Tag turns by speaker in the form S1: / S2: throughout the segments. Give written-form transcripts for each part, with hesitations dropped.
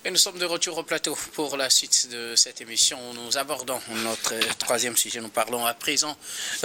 S1: Et nous sommes de retour au plateau pour la suite de cette émission. Nous abordons notre troisième sujet. Nous parlons à présent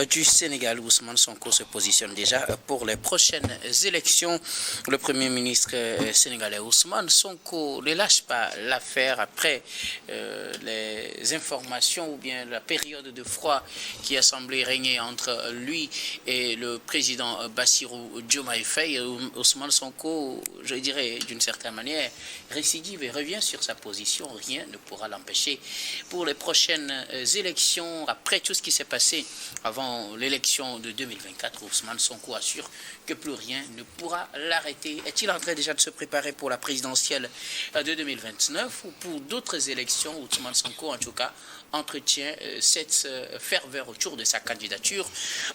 S1: du Sénégal. Ousmane Sonko se positionne déjà pour les prochaines élections. Le Premier ministre sénégalais Ousmane Sonko ne lâche pas l'affaire après les informations ou bien la période de froid qui a semblé régner entre lui et le président Bassirou Diomaye Faye. Ousmane Sonko, je dirais d'une certaine manière, récidive et revient sur sa position, rien ne pourra l'empêcher pour les prochaines élections. Après tout ce qui s'est passé avant l'élection de 2024, Ousmane Sonko assure que plus rien ne pourra l'arrêter. Est-il en train déjà de se préparer pour la présidentielle de 2029 ou pour d'autres élections? Ousmane Sonko, en tout cas, entretient cette ferveur autour de sa candidature.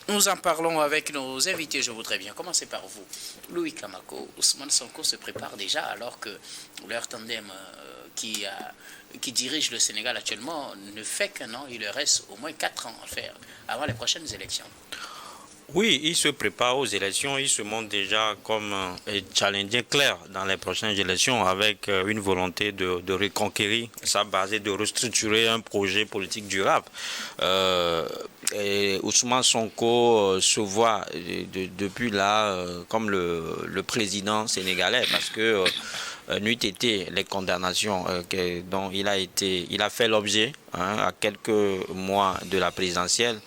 S1: Nous en parlons avec nos invités. Je voudrais bien commencer par vous, Louis Kamako. Ousmane Sonko se prépare déjà alors que leur tandem qui dirige le Sénégal actuellement ne fait qu'un an. Il leur reste au moins 4 ans à faire avant les prochaines élections.
S2: Oui, il se prépare aux élections, il se montre déjà comme un challenger clair dans les prochaines élections avec une volonté de reconquérir sa base et de restructurer un projet politique durable. Et Ousmane Sonko se voit depuis là comme le président sénégalais parce que n'eût été les condamnations dont il a fait l'objet à quelques mois de la présidentielle.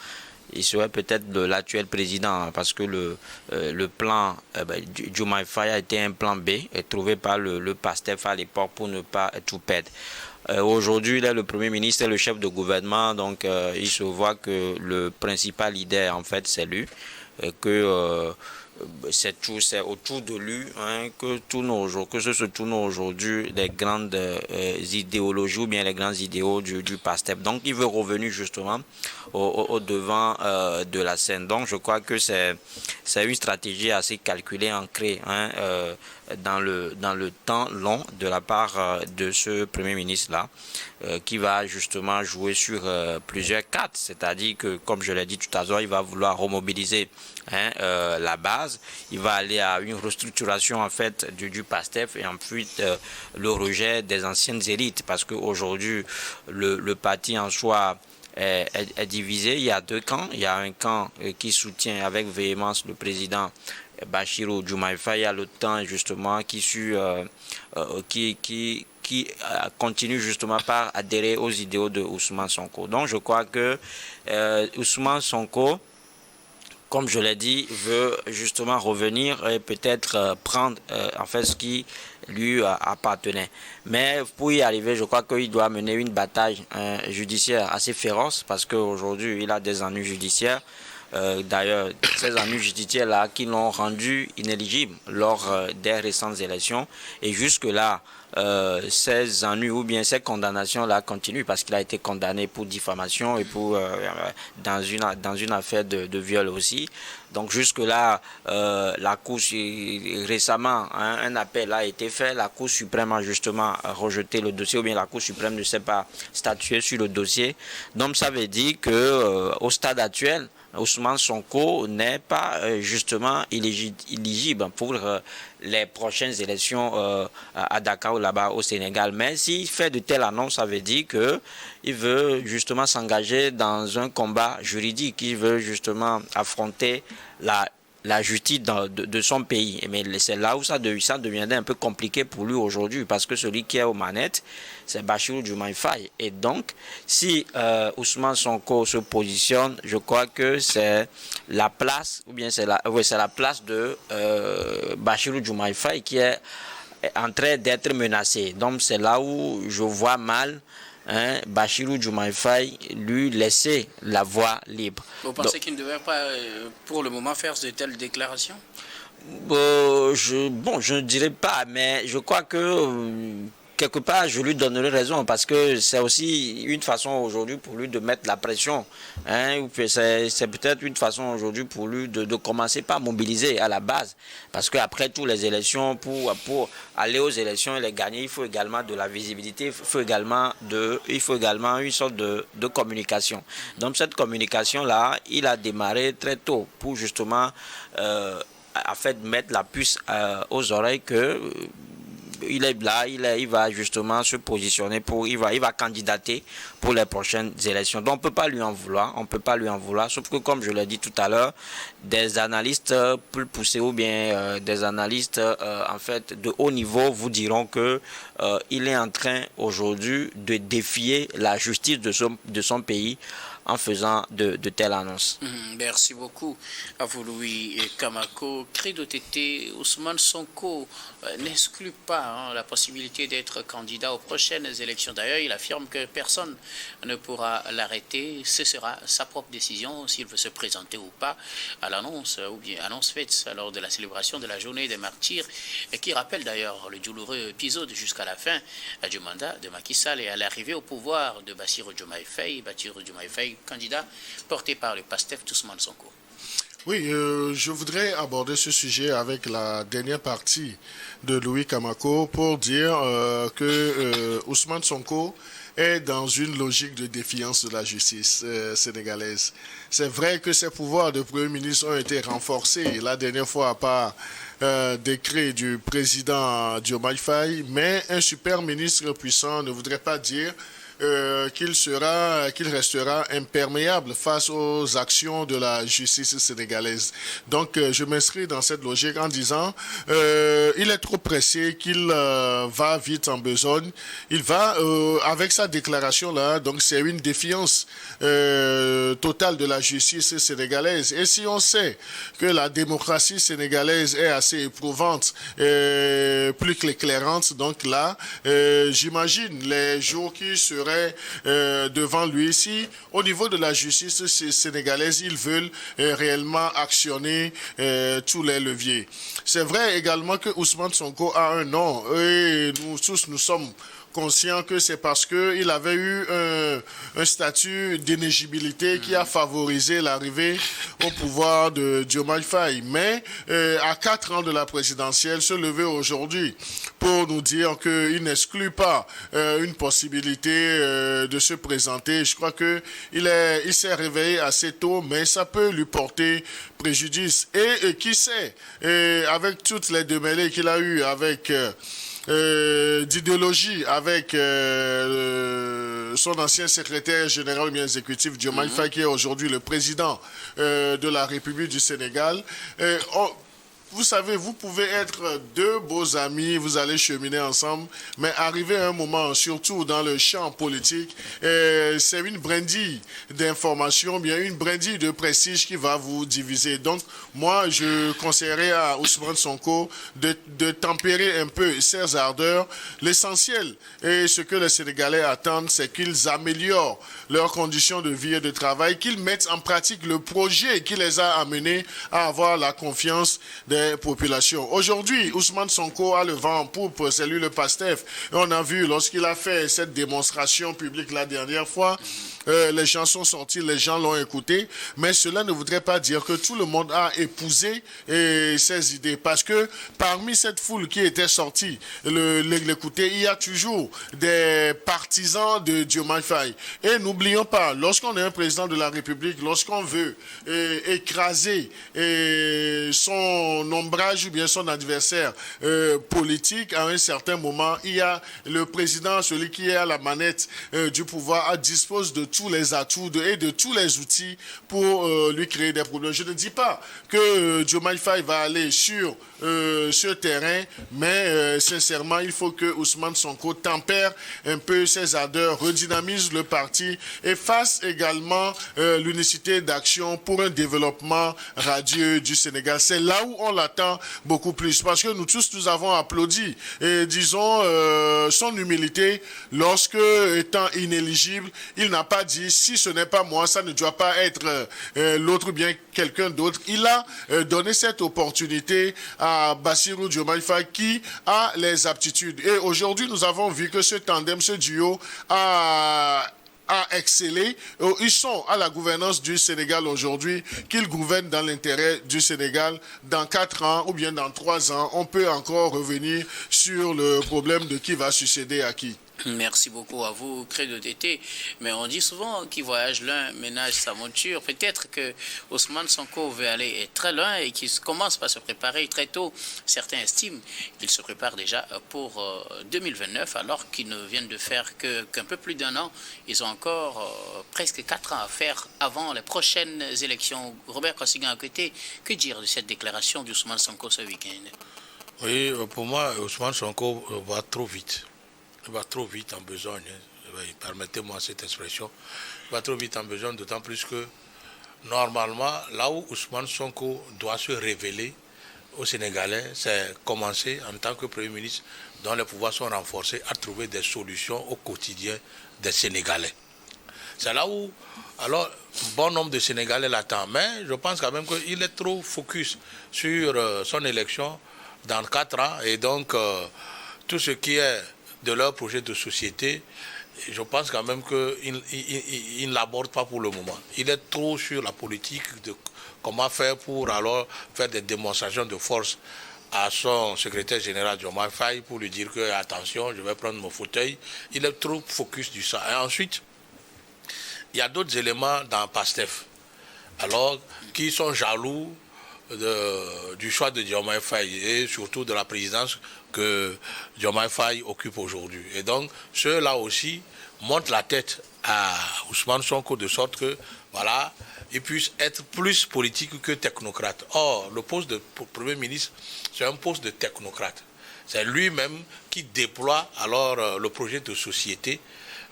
S2: Il serait peut-être l'actuel président parce que le plan Diomaye Faye a été un plan B trouvé par le PASTEF à l'époque pour ne pas tout perdre. Aujourd'hui, il est le Premier ministre et le chef de gouvernement, donc il se voit que le principal leader, en fait, c'est lui, que c'est autour de lui que se tournent aujourd'hui les grandes idéologies ou bien les grands idéaux du PASTEF. Donc il veut revenir justement au devant de la scène. Donc je crois que c'est une stratégie assez calculée, ancrée dans le temps long de la part de ce Premier ministre-là, qui va justement jouer sur plusieurs cartes. C'est-à-dire que, comme je l'ai dit tout à l'heure, il va vouloir remobiliser la base, il va aller à une restructuration en fait du PASTEF et ensuite le rejet des anciennes élites parce qu'aujourd'hui le parti en soi est divisé. Il y a deux camps. Il y a un camp qui soutient avec véhémence le président Bassirou Diomaye Faye, il y a l'autre camp justement qui continue justement par adhérer aux idéaux de Ousmane Sonko. Donc je crois que Ousmane Sonko, comme je l'ai dit, veut justement revenir et peut-être prendre en fait ce qui lui appartenait. Mais pour y arriver, je crois qu'il doit mener une bataille judiciaire assez féroce parce qu'aujourd'hui, il a des ennuis judiciaires. D'ailleurs, ces ennuis judiciaires-là qui l'ont rendu inéligible lors des récentes élections. Et jusque-là, ces ennuis ou bien ces condamnations-là continuent parce qu'il a été condamné pour diffamation et pour dans une affaire de viol aussi. Donc jusque-là, la Cour, récemment, un appel a été fait. La Cour suprême a justement rejeté le dossier ou bien la Cour suprême ne s'est pas statuée sur le dossier. Donc ça veut dire que au stade actuel, Ousmane Sonko n'est pas justement éligible pour les prochaines élections à Dakar ou là-bas au Sénégal. Mais s'il fait de telles annonces, ça veut dire qu'il veut justement s'engager dans un combat juridique, il veut justement affronter la justice de son pays. Mais c'est là où ça deviendrait un peu compliqué pour lui aujourd'hui parce que celui qui est aux manettes, c'est Bassirou Diomaye Faye. Et donc, si Ousmane Sonko se positionne, je crois que c'est la place, ou bien c'est la place de Bassirou Diomaye Faye qui est en train d'être menacée. Donc, c'est là où je vois mal Bassirou Diomaye Faye lui laisser la voie libre.
S1: Vous pensez qu'il ne devrait pas, pour le moment, faire de telles déclarations?
S2: Je ne dirais pas, mais je crois que quelque part, je lui donnerai raison parce que c'est aussi une façon aujourd'hui pour lui de mettre la pression. C'est peut-être une façon aujourd'hui pour lui de commencer par mobiliser à la base. Parce qu'après toutes les élections, pour aller aux élections et les gagner, il faut également de la visibilité, il faut également une sorte de communication. Donc cette communication-là, il a démarré très tôt pour justement mettre la puce aux oreilles que il est là, il va justement se positionner il va candidater pour les prochaines élections. Donc on peut pas lui en vouloir, sauf que comme je l'ai dit tout à l'heure, des analystes plus poussés ou bien des analystes en fait de haut niveau vous diront que il est en train aujourd'hui de défier la justice de son pays en faisant de telles annonces.
S1: Merci beaucoup à vous, Louis Kamako. Credo Tété, Ousmane Sonko n'exclut pas la possibilité d'être candidat aux prochaines élections. D'ailleurs, il affirme que personne ne pourra l'arrêter. Ce sera sa propre décision s'il veut se présenter ou pas à l'annonce, ou bien annonce faite lors de la célébration de la journée des martyrs, et qui rappelle d'ailleurs le douloureux épisode jusqu'à la fin du mandat de Macky Sall et à l'arrivée au pouvoir de Bassirou Diomaye Faye, candidat porté par le PASTEF Ousmane Sonko.
S3: Oui, je voudrais aborder ce sujet avec la dernière partie de Louis Kamako pour dire que Ousmane Sonko est dans une logique de défiance de la justice sénégalaise. C'est vrai que ses pouvoirs de Premier ministre ont été renforcés la dernière fois par décret du président Diomaye Faye, mais un super ministre puissant ne voudrait pas dire qu'il restera imperméable face aux actions de la justice sénégalaise. Donc, je m'inscris dans cette logique en disant, il est trop pressé, qu'il va vite en besogne. Il va, avec sa déclaration-là, donc c'est une défiance totale de la justice sénégalaise. Et si on sait que la démocratie sénégalaise est assez éprouvante, plus qu'éclairante, donc là, j'imagine les jours qui seront devant lui. Si au niveau de la justice sénégalaise, ils veulent réellement actionner tous les leviers. C'est vrai également que Ousmane Sonko a un nom et nous tous nous sommes conscient que c'est parce qu'il avait eu un statut d'inéligibilité qui a favorisé l'arrivée au pouvoir de Diomaye Faye. Mais à 4 ans de la présidentielle, se lever aujourd'hui pour nous dire qu'il n'exclut pas une possibilité de se présenter, je crois qu'il s'est réveillé assez tôt, mais ça peut lui porter préjudice. Et qui sait, avec toutes les démêlés qu'il a eues avec d'idéologie avec son ancien secrétaire général bien exécutif Diomaye Faye, qui est aujourd'hui le président de la République du Sénégal. Vous savez, vous pouvez être deux beaux amis, vous allez cheminer ensemble, mais arriver à un moment, surtout dans le champ politique, c'est une brindille d'information, bien une brindille de prestige qui va vous diviser. Donc, moi, je conseillerais à Ousmane Sonko de tempérer un peu ses ardeurs. L'essentiel, et ce que les Sénégalais attendent, c'est qu'ils améliorent leurs conditions de vie et de travail, qu'ils mettent en pratique le projet qui les a amenés à avoir la confiance des populations. Aujourd'hui, Ousmane Sonko a le vent en poupe, c'est lui le PASTEF. Et on a vu, lorsqu'il a fait cette démonstration publique la dernière fois, les gens sont sortis, les gens l'ont écouté, mais cela ne voudrait pas dire que tout le monde a épousé ses idées, parce que parmi cette foule qui était sortie l'écouter, il y a toujours des partisans de Diomaye Faye. Et n'oublions pas, lorsqu'on est un président de la République, lorsqu'on veut écraser son ombrage ou bien son adversaire politique, à un certain moment, il y a le président, celui qui est à la manette du pouvoir, dispose de tous les atouts et de tous les outils pour lui créer des problèmes. Je ne dis pas que Diomaye Faye va aller sur ce terrain, mais sincèrement, il faut que Ousmane Sonko tempère un peu ses ardeurs, redynamise le parti et fasse également l'unicité d'action pour un développement radieux du Sénégal. C'est là où on l'attend beaucoup plus, parce que nous tous, nous avons applaudi, et disons, son humilité, lorsque, étant inéligible, il n'a pas dit, si ce n'est pas moi, ça ne doit pas être l'autre, bien quelqu'un d'autre. Il a donné cette opportunité à Bassirou Diomaye Faye, qui a les aptitudes. Et aujourd'hui, nous avons vu que ce tandem, ce duo a excellé. Ils sont à la gouvernance du Sénégal aujourd'hui, qu'ils gouvernent dans l'intérêt du Sénégal. Dans 4 ans ou bien dans 3 ans, on peut encore revenir sur le problème de qui va succéder à qui.
S1: Merci beaucoup à vous, Credo d'été. Mais on dit souvent qu'il voyage loin, ménage sa monture. Peut-être que Ousmane Sonko veut aller très loin et qu'il commence par se préparer très tôt. Certains estiment qu'il se prépare déjà pour 2029, alors qu'ils ne viennent de faire qu'un peu plus d'un an. Ils ont encore presque 4 ans à faire avant les prochaines élections. Robert Kosigan à côté, que dire de cette déclaration d'Ousmane Sonko ce week-end?
S4: Oui, pour moi, Ousmane Sonko va trop vite. Il va trop vite en besogne, permettez-moi cette expression, il va trop vite en besogne, d'autant plus que normalement, là où Ousmane Sonko doit se révéler aux Sénégalais, c'est commencer en tant que Premier ministre dont les pouvoirs sont renforcés à trouver des solutions au quotidien des Sénégalais. C'est là où, alors, bon nombre de Sénégalais l'attendent, mais je pense quand même qu'il est trop focus sur son élection dans 4 ans, et donc tout ce qui est de leur projet de société, je pense quand même qu'il ne l'aborde pas pour le moment. Il est trop sur la politique de comment faire pour alors faire des démonstrations de force à son secrétaire général Diomaye Faye pour lui dire que attention, je vais prendre mon fauteuil. Il est trop focus sur ça. Et ensuite, il y a d'autres éléments dans PASTEF, alors qui sont jaloux du choix de Diomaye Faye et surtout de la présidence que Diomaye Faye occupe aujourd'hui. Et donc, ceux-là aussi montent la tête à Ousmane Sonko de sorte que, voilà, il puisse être plus politique que technocrate. Or, le poste de Premier ministre, c'est un poste de technocrate. C'est lui-même qui déploie alors le projet de société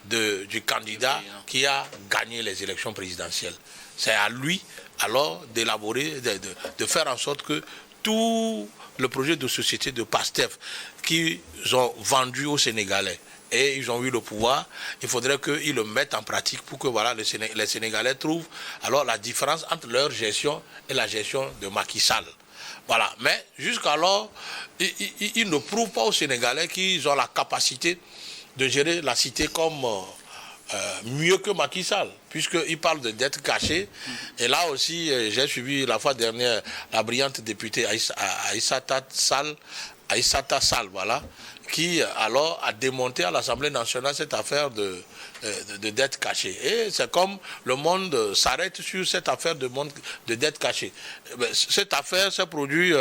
S4: du candidat qui a gagné les élections présidentielles. C'est à lui alors d'élaborer, de faire en sorte que tout le projet de société de PASTEF qu'ils ont vendu aux Sénégalais et ils ont eu le pouvoir, il faudrait qu'ils le mettent en pratique pour que voilà, les Sénégalais trouvent alors la différence entre leur gestion et la gestion de Macky Sall. Voilà. Mais jusqu'alors, ils ne prouvent pas aux Sénégalais qu'ils ont la capacité de gérer la cité comme mieux que Macky Sall, puisqu'il parle de dette cachée. Et là aussi, j'ai suivi la fois dernière la brillante députée Aïssata Sall, voilà, qui alors a démonté à l'Assemblée nationale cette affaire de dette cachée. Et c'est comme le monde s'arrête sur cette affaire de dette cachée. Cette affaire s'est produite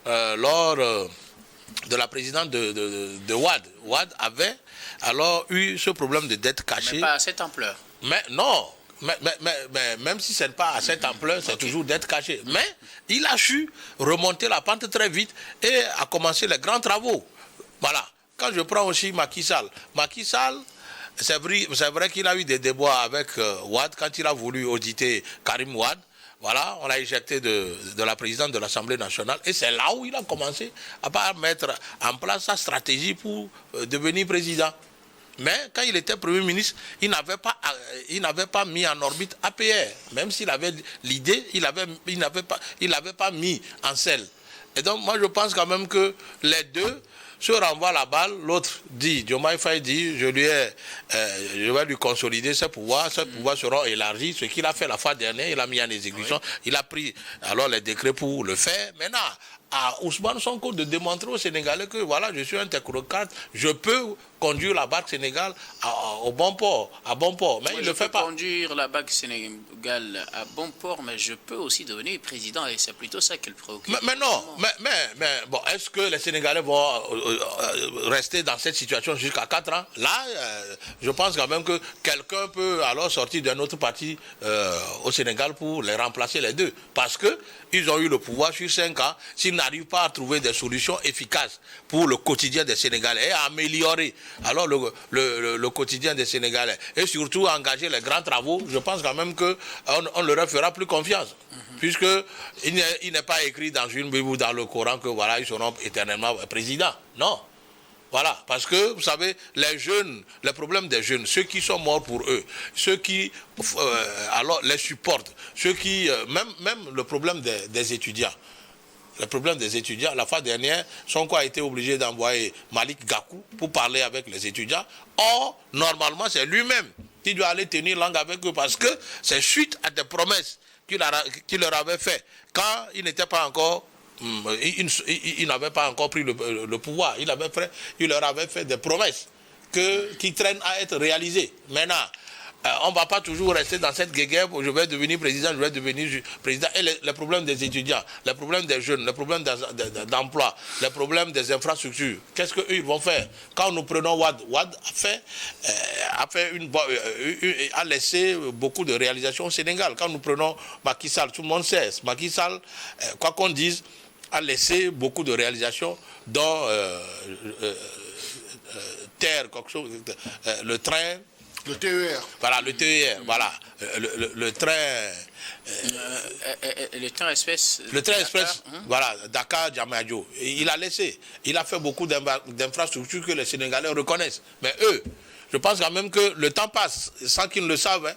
S4: lors de la présidence de Wade. Wade avait alors eu ce problème de dette cachée.
S1: Mais pas à cette ampleur.
S4: Mais non, mais même si ce n'est pas à cette ampleur, c'est toujours dette cachée. Mais il a su remonter la pente très vite et a commencé les grands travaux. Voilà. Quand je prends aussi Macky Sall, c'est vrai qu'il a eu des débats avec Wade quand il a voulu auditer Karim Wade. Voilà, on l'a éjecté de la présidente de l'Assemblée nationale et c'est là où il a commencé à mettre en place sa stratégie pour devenir président. Mais quand il était Premier ministre, il n'avait pas mis en orbite APR. Même s'il avait l'idée, il n'avait pas mis en selle. Et donc moi je pense quand même que les deux se renvoient la balle. L'autre dit, Diomaye Faye dit, je vais lui consolider ses pouvoirs seront élargis. Ce qu'il a fait la fois dernière, il a mis en exécution. Oui. Il a pris alors les décrets pour le faire. Maintenant, à Ousmane Sonko de démontrer aux Sénégalais que voilà, je suis un technocrate, je peux conduire la barque Sénégal au bon port, à bon port. Mais il ne le fait pas.
S1: Je peux conduire la barque Sénégal à bon port, mais je peux aussi devenir président et c'est plutôt ça qui le préoccupe.
S4: Mais non, mais bon, est-ce que les Sénégalais vont rester dans cette situation jusqu'à 4 ans? Là, je pense quand même que quelqu'un peut alors sortir d'un autre parti au Sénégal pour les remplacer les deux. Parce que ils ont eu le pouvoir sur 5 ans. S'ils n'arrivent pas à trouver des solutions efficaces pour le quotidien des Sénégalais et à améliorer alors le quotidien des Sénégalais et surtout engager les grands travaux, je pense quand même qu'on leur fera plus confiance. Puisqu'il n'est pas écrit dans une Bible ou dans le Coran que voilà, ils seront éternellement présidents. Non. Voilà, parce que, vous savez, les problèmes des jeunes, ceux qui sont morts pour eux, ceux qui alors les supportent, ceux qui, même le problème des étudiants. Le problème des étudiants, la fois dernière, Sonko a été obligé d'envoyer Malik Gakou pour parler avec les étudiants. Or, normalement, c'est lui-même qui doit aller tenir langue avec eux parce que c'est suite à des promesses qu'il leur avait fait quand il n'était pas encore... Il n'avait pas encore pris le pouvoir. Il leur avait fait des promesses qui traînent à être réalisées. Maintenant, on ne va pas toujours rester dans cette guéguerre, je vais devenir président, je vais devenir président. Et les problèmes des étudiants, les problèmes des jeunes, les problèmes d'emploi, les problèmes des infrastructures, qu'est-ce qu'eux ils vont faire? Quand nous prenons Wade a laissé beaucoup de réalisations au Sénégal. Quand nous prenons Macky Sall, tout le monde sait, Macky Sall, quoi qu'on dise, a laissé beaucoup de réalisations dans le train.
S3: Le TER.
S4: Voilà, le TER, voilà. Le train...
S1: le train express.
S4: Le train express, voilà, Dakar-Diamniadio. Il a laissé. Il a fait beaucoup d'infrastructures que les Sénégalais reconnaissent. Mais eux, je pense quand même que le temps passe, sans qu'ils ne le savent. Hein.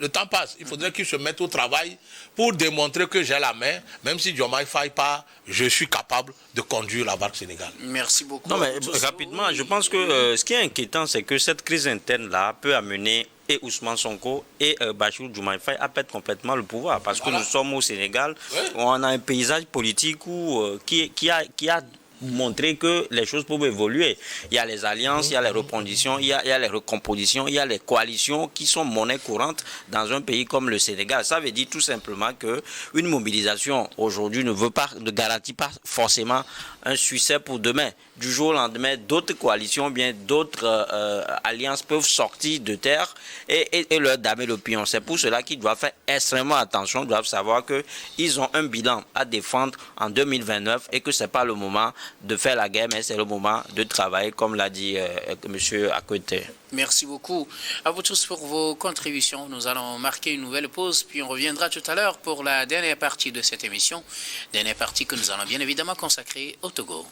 S4: Le temps passe. Il faudrait qu'ils se mettent au travail pour démontrer que j'ai la main, même si Diomaye Faye pas, je suis capable de conduire la barque sénégalaise.
S1: Merci beaucoup.
S2: Non, mais rapidement, je pense que ce qui est inquiétant, c'est que cette crise interne-là peut amener et Ousmane Sonko et Bassirou Diomaye Faye à perdre complètement le pouvoir. Parce que nous sommes au Sénégal, on a un paysage politique qui a montrer que les choses peuvent évoluer. Il y a les alliances, il y a les reconditions, il y a les recompositions, il y a les coalitions qui sont monnaie courante dans un pays comme le Sénégal. Ça veut dire tout simplement que une mobilisation aujourd'hui ne garantit pas forcément un succès pour demain. Du jour au lendemain, d'autres coalitions, bien d'autres alliances peuvent sortir de terre et leur damer le pion. C'est pour cela qu'ils doivent faire extrêmement attention, doivent savoir qu'ils ont un bilan à défendre en 2029 et que ce n'est pas le moment de faire la guerre, mais c'est le moment de travailler, comme l'a dit M. Akwete.
S1: Merci beaucoup à vous tous pour vos contributions. Nous allons marquer une nouvelle pause, puis on reviendra tout à l'heure pour la dernière partie de cette émission. Dernière partie que nous allons bien évidemment consacrer au Togo.